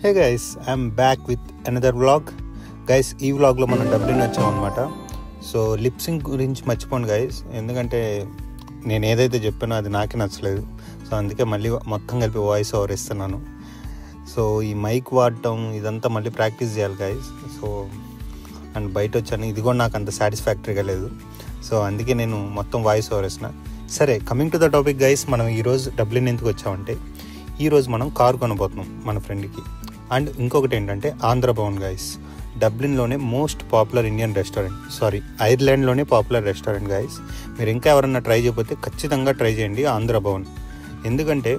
Hey guys, I'm back with another vlog. Guys, ఈ వ్లాగ్లో మనం డబ్లిన్ వచ్చాం అనమాట. సో లిప్సింగ్ గురించి మర్చిపోండి గైస్, ఎందుకంటే నేను ఏదైతే చెప్పానో అది నాకే నచ్చలేదు. సో అందుకే మళ్ళీ మొత్తం కలిపి వాయిస్ ఓవర్ ఇస్తున్నాను. సో ఈ మైక్ వాడటం ఇదంతా మళ్ళీ ప్రాక్టీస్ చేయాలి గైస్. సో అండ్ బయట వచ్చాను, ఇది కూడా నాకు అంత సాటిస్ఫాక్టరీగా లేదు. సో అందుకే నేను మొత్తం వాయిస్ ఓవర్ ఇస్తున్నా. సరే, coming to the topic guys, మనం ఈరోజు డబ్లిన్ ఎందుకు వచ్చామంటే, ఈరోజు మనం కారు కొనబోతున్నాం మన ఫ్రెండ్కి. అండ్ ఇంకొకటి ఏంటంటే ఆంధ్ర భవన్ గైస్, డబ్లిన్లోనే మోస్ట్ పాపులర్ ఇండియన్ రెస్టారెంట్, ఐర్లాండ్లోనే పాపులర్ రెస్టారెంట్ గైస్. మీరు ఇంకా ఎవరన్నా ట్రై చేయకపోతే ఖచ్చితంగా ట్రై చేయండి ఆంధ్ర భవన్. ఎందుకంటే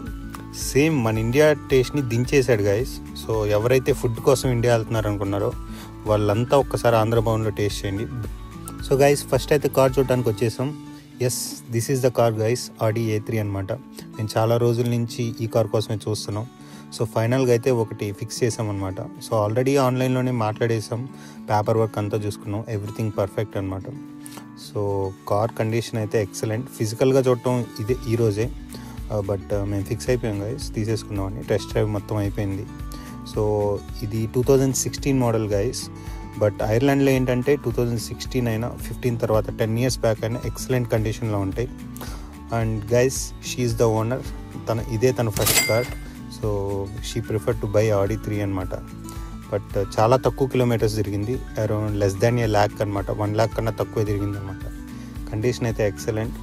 సేమ్ మన ఇండియా టేస్ట్ని దించేశాడు గైస్. సో ఎవరైతే ఫుడ్ కోసం ఇండియా వెళ్తున్నారు అనుకున్నారో వాళ్ళంతా ఒక్కసారి ఆంధ్ర భవన్లో టేస్ట్ చేయండి. సో గైస్, ఫస్ట్ అయితే కార్ చూడటానికి వచ్చేసాం. Yes, this is the car guys, Audi A3 అనమాట. నేను చాలా రోజుల నుంచి ఈ కార్ కోసమే చూస్తున్నాం. సో ఫైనల్గా అయితే ఒకటి ఫిక్స్ చేసాం అనమాట. సో ఆల్రెడీ ఆన్లైన్లోనే మాట్లాడేసాం, పేపర్ వర్క్ అంతా చూసుకున్నాం, ఎవ్రీథింగ్ పర్ఫెక్ట్ అనమాట. సో కార్ కండిషన్ అయితే ఎక్సలెంట్. ఫిజికల్గా చూడటం ఇదే ఈరోజే, బట్ మేము ఫిక్స్ అయిపోయాం గైస్, తీసేసుకుందామని. టెస్ట్ డ్రైవ్ మొత్తం అయిపోయింది. సో ఇది 2016 మోడల్ గైస్. బట్ ఐర్లాండ్లో ఏంటంటే 2016 అయినా 15 తర్వాత 10 years బ్యాక్ అయినా ఎక్సలెంట్ కండిషన్లో ఉంటాయి. And guys, she's the owner. ఇదే తన first car. So she prefer to buy Audi 3 అనమాట. బట్ చాలా తక్కువ కిలోమీటర్స్ తిరిగింది, around less than a lakh అనమాట. 1 lakh కన్నా తక్కువే తిరిగింది అనమాట. కండిషన్ అయితే ఎక్సలెంట్.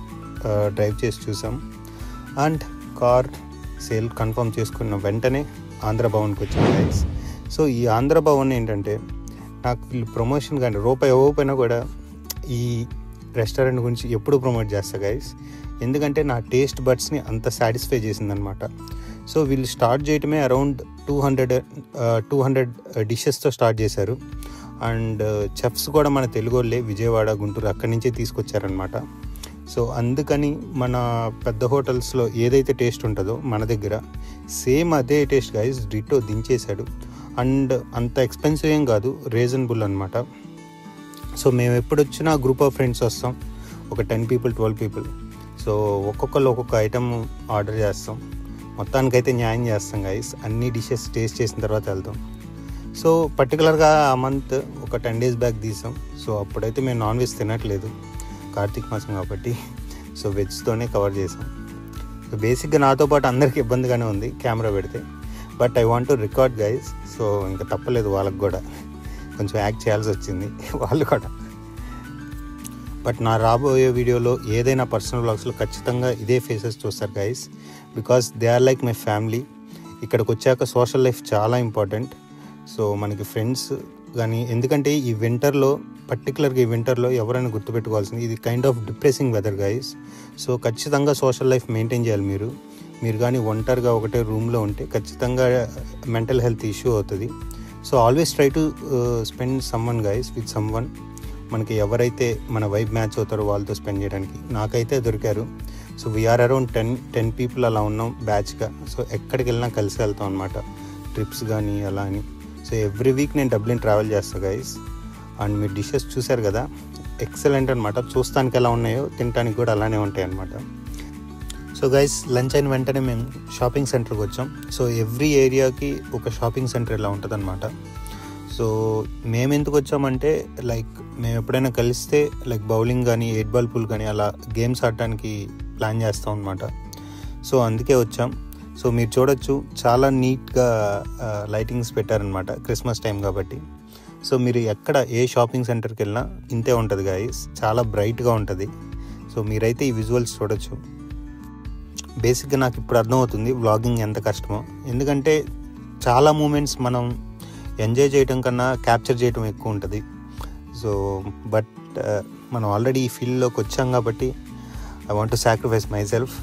డ్రైవ్ చేసి చూసాం. అండ్ కార్ సేల్ కన్ఫర్మ్ చేసుకున్న వెంటనే ఆంధ్ర భవన్కి వచ్చాను గైస్. సో ఈ ఆంధ్ర భవన్ ఏంటంటే, నాకు వీళ్ళు ప్రమోషన్ కానీ రూపాయి ఇవ్వకపోయినా కూడా ఈ రెస్టారెంట్ గురించి ఎప్పుడు ప్రమోట్ చేస్తా గైస్. ఎందుకంటే నా టేస్ట్ బడ్స్ని అంత సాటిస్ఫై చేసిందనమాట. సో వీళ్ళు స్టార్ట్ చేయటమే అరౌండ్ 200 డిషెస్తో స్టార్ట్ చేశారు. అండ్ చెఫ్స్ కూడా మన తెలుగు వాళ్ళే, విజయవాడ, గుంటూరు అక్కడి నుంచే తీసుకొచ్చారనమాట. సో అందుకని మన పెద్ద హోటల్స్లో ఏదైతే టేస్ట్ ఉంటుందో మన దగ్గర సేమ్ అదే టేస్ట్ గైస్, డిటో దించేశాడు. అండ్ అంత ఎక్స్పెన్సివ్ ఏం కాదు, రీజనబుల్ అనమాట. సో మేము ఎప్పుడు వచ్చినా గ్రూప్ ఆఫ్ ఫ్రెండ్స్ వస్తాం, ఒక 10 people 12 people. సో ఒక్కొక్కరు ఒక్కొక్క ఐటమ్ ఆర్డర్ చేస్తాం. మొత్తానికైతే న్యాయం చేస్తాం గైస్. అన్ని డిషెస్ టేస్ట్ చేసిన తర్వాత వెళ్తాం. సో పర్టికులర్గా ఆ మంత్ ఒక 10 days బ్యాక్ తీసాం. సో అప్పుడైతే మేము నాన్ వెజ్ తినట్లేదు, కార్తీక మాసం కాబట్టి. సో వెజ్తోనే కవర్ చేసాం. సో బేసిక్గా నాతో పాటు అందరికీ ఇబ్బందిగానే ఉంది కెమెరా పెడితే, but I want to record guys. So ఇంకా తప్పలేదు, వాళ్ళకి కూడా కొంచెం యాక్ట్ చేయాల్సి వచ్చింది వాళ్ళు కూడా. బట్ నా రాబోయే వీడియోలో ఏదైనా పర్సనల్ వ్లాగ్స్లో ఖచ్చితంగా ఇదే ఫేసెస్ చూస్తారు guys, because they are like my family. ఇక్కడికి వచ్చాక సోషల్ లైఫ్ చాలా ఇంపార్టెంట్. సో మనకి ఫ్రెండ్స్ కానీ, ఎందుకంటే ఈ వింటర్లో, పర్టికులర్గా ఈ వింటర్లో ఎవరైనా గుర్తుపెట్టుకోవాల్సింది, ఇది kind of depressing weather guys. So ఖచ్చితంగా సోషల్ లైఫ్ మెయింటైన్ చేయాలి మీరు కానీ ఒంటరిగా ఒకటే రూమ్లో ఉంటే ఖచ్చితంగా మెంటల్ హెల్త్ ఇష్యూ అవుతుంది. So always try to spend someone guys, with someone. మనకి ఎవరైతే మన వైబ్ మ్యాచ్ అవుతారో వాళ్ళతో స్పెండ్ చేయడానికి నాకైతే దొరికారు. సో వీఆర్ అరౌండ్ 10 people అలా ఉన్నాం బ్యాచ్గా. సో ఎక్కడికి వెళ్ళినా కలిసి వెళ్తాం అనమాట, ట్రిప్స్ కానీ అలా అని. సో ఎవ్రీ వీక్ నేను డబ్లిన్ ట్రావెల్ చేస్తాను గైస్. అండ్ మీరు డిషెస్ చూశారు కదా, ఎక్సలెంట్ అనమాట. చూస్తానికి ఎలా ఉన్నాయో తినడానికి కూడా అలానే ఉంటాయి అనమాట. సో గైస్, లంచ్ అయిన వెంటనే మేము షాపింగ్ సెంటర్కి వచ్చాం. సో ఎవ్రీ ఏరియాకి ఒక షాపింగ్ సెంటర్ ఇలా ఉంటుంది అనమాట. సో మేము ఎందుకు వచ్చామంటే, లైక్ మేము ఎప్పుడైనా కలిస్తే లైక్ బౌలింగ్ కానీ 8 ball పూల్ కానీ అలా గేమ్స్ ఆడటానికి ప్లాన్ చేస్తాం అనమాట. సో అందుకే వచ్చాం. సో మీరు చూడొచ్చు, చాలా నీట్గా లైటింగ్స్ పెట్టారనమాట, క్రిస్మస్ టైం కాబట్టి. సో మీరు ఎక్కడ ఏ షాపింగ్ సెంటర్కి వెళ్ళినా ఇంతే ఉంటుంది గైస్, చాలా బ్రైట్గా ఉంటుంది. సో మీరైతే ఈ విజువల్స్ చూడొచ్చు. బేసిక్గా నాకు ఇప్పుడు అర్థమవుతుంది వ్లాగింగ్ ఎంత కష్టమో. ఎందుకంటే చాలా మూమెంట్స్ మనం ఎంజాయ్ చేయడం కన్నా క్యాప్చర్ చేయడం ఎక్కువ ఉంటుంది. సో బట్ మనం ఆల్రెడీ ఈ ఫీల్డ్లోకి వచ్చాం కాబట్టి I want to sacrifice my self.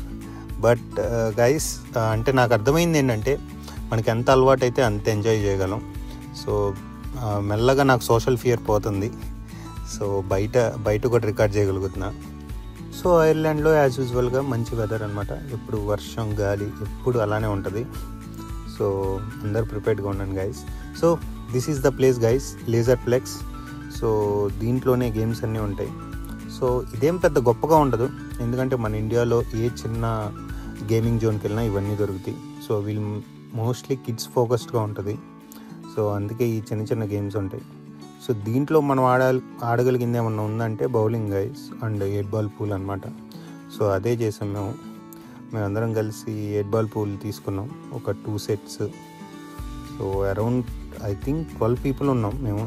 But guys, అంటే నాకు అర్థమైంది ఏంటంటే, మనకి ఎంత అలవాటు అయితే అంత ఎంజాయ్ చేయగలం. సో మెల్లగా నాకు సోషల్ ఫియర్ పోతుంది. సో బయట కూడా రికార్డ్ చేయగలుగుతున్నా. సో ఐర్లాండ్లో యాజ్ యూజువల్గా మంచి వెదర్ అనమాట. ఎప్పుడు వర్షం, గాలి ఎప్పుడు అలానే ఉంటుంది. సో అందరు ప్రిపేర్డ్గా ఉండండి guys. So this is the place guys, laser flex. So దీంట్లోనే గేమ్స్ అన్నీ ఉంటాయి. సో ఇదేం పెద్ద గొప్పగా ఉండదు, ఎందుకంటే మన ఇండియాలో ఏ చిన్న గేమింగ్ జోన్కి వెళ్ళినా ఇవన్నీ దొరుకుతాయి. సో వీళ్ళు మోస్ట్లీ కిడ్స్ ఫోకస్డ్గా ఉంటుంది. సో అందుకే ఈ చిన్న చిన్న గేమ్స్ ఉంటాయి. సో దీంట్లో మనం ఆడగలిగింది ఏమన్నా ఉందంటే bowling guys and 8 ball pool అనమాట. సో అదే చేసాం మేమందరం కలిసి 8 బాల్ పూల్ తీసుకున్నాం, ఒక 2 sets. So around I think 12 people ఉన్నాం మేము.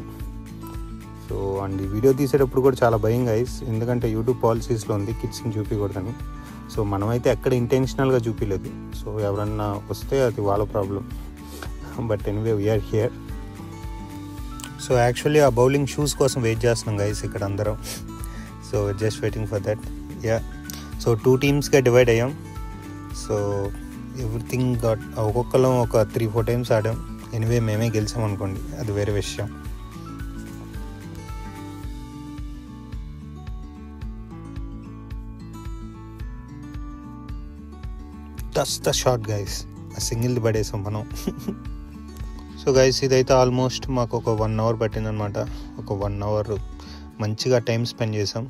సో అండ్ ఈ వీడియో తీసేటప్పుడు కూడా చాలా భయం గైస్, ఎందుకంటే యూట్యూబ్ పాలసీస్లో ఉంది కిడ్స్ని చూపించకూడదని. సో మనమైతే ఎక్కడ ఇంటెన్షనల్గా చూపించలేదు. సో ఎవరన్నా వస్తే అది వాళ్ళ problem. But anyway we are here. So actually ఆ బౌలింగ్ షూస్ కోసం వెయిట్ చేస్తున్నాం గైస్ ఇక్కడ అందరం. So just waiting for that. So 2 teamsగా డివైడ్ అయ్యాం. సో ఎవ్రీథింగ్ ఒక్కొక్కరం ఒక 3-4 times ఆడాం. ఎనీవే మేమే గెలిచాం అనుకోండి, అది వేరే విషయం. దట్స్ ద షాట్ గైస్, ఆ సింగిల్ది పడేసాం మనం. సో గైస్ ఇదైతే ఆల్మోస్ట్ మాకు ఒక 1 hour పట్టిందనమాట. ఒక 1 hour మంచిగా టైం స్పెండ్ చేసాం.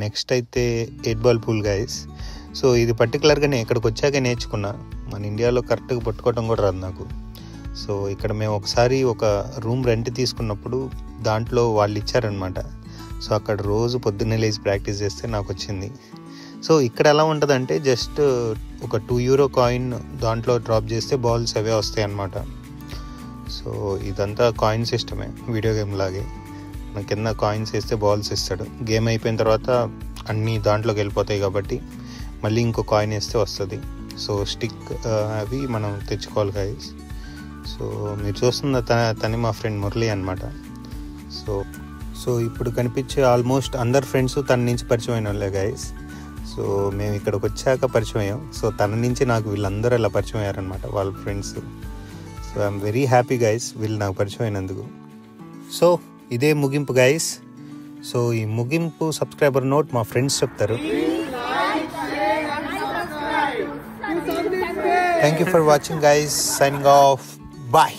నెక్స్ట్ అయితే 8 బాల్ పూల్ గైస్. సో ఇది పర్టికులర్గా నేను ఇక్కడికి వచ్చాక నేర్చుకున్నా. మన ఇండియాలో కరెక్ట్గా పట్టుకోవడం కూడా రాదు నాకు. సో ఇక్కడ మేము ఒకసారి ఒక రూమ్ రెంట్ తీసుకున్నప్పుడు దాంట్లో వాళ్ళు ఇచ్చారనమాట. సో అక్కడ రోజు పొద్దున్నే లేచి ప్రాక్టీస్ చేస్తే నాకు వచ్చింది. సో ఇక్కడ ఎలా ఉంటుందంటే జస్ట్ ఒక €2 కాయిన్ దాంట్లో డ్రాప్ చేస్తే బాల్స్ అవే వస్తాయి అన్నమాట. సో ఇదంతా కాయిన్ సిస్టమే, వీడియో గేమ్ లాగే. మన కింద కాయిన్స్ వేస్తే బాల్స్ ఇస్తాడు. గేమ్ అయిపోయిన తర్వాత అన్నీ దాంట్లోకి వెళ్ళిపోతాయి కాబట్టి మళ్ళీ ఇంకో కాయిన్ వేస్తే వస్తుంది. సో స్టిక్ అవి మనం తెచ్చుకోవాలి గైస్. సో మీరు చూస్తున్న తనే మా ఫ్రెండ్ మురళి అనమాట. సో ఇప్పుడు కనిపించే ఆల్మోస్ట్ అందరు ఫ్రెండ్స్ తన నుంచి పరిచయం అయిన వాళ్ళే గైస్. సో మేము ఇక్కడికి వచ్చాక పరిచయం అయ్యాం. సో తన నుంచి నాకు వీళ్ళందరూ ఇలా పరిచయం అయ్యారనమాట, వాళ్ళ friends. So I'm very happy guys వీళ్ళు నాకు పరిచయం అయినందుకు. సో ఇదే ముగింపు గైస్. సో ఈ ముగింపు సబ్స్క్రైబర్ నోట్ మా ఫ్రెండ్స్ చెప్తారు. Thank you for watching guys, signing off, bye.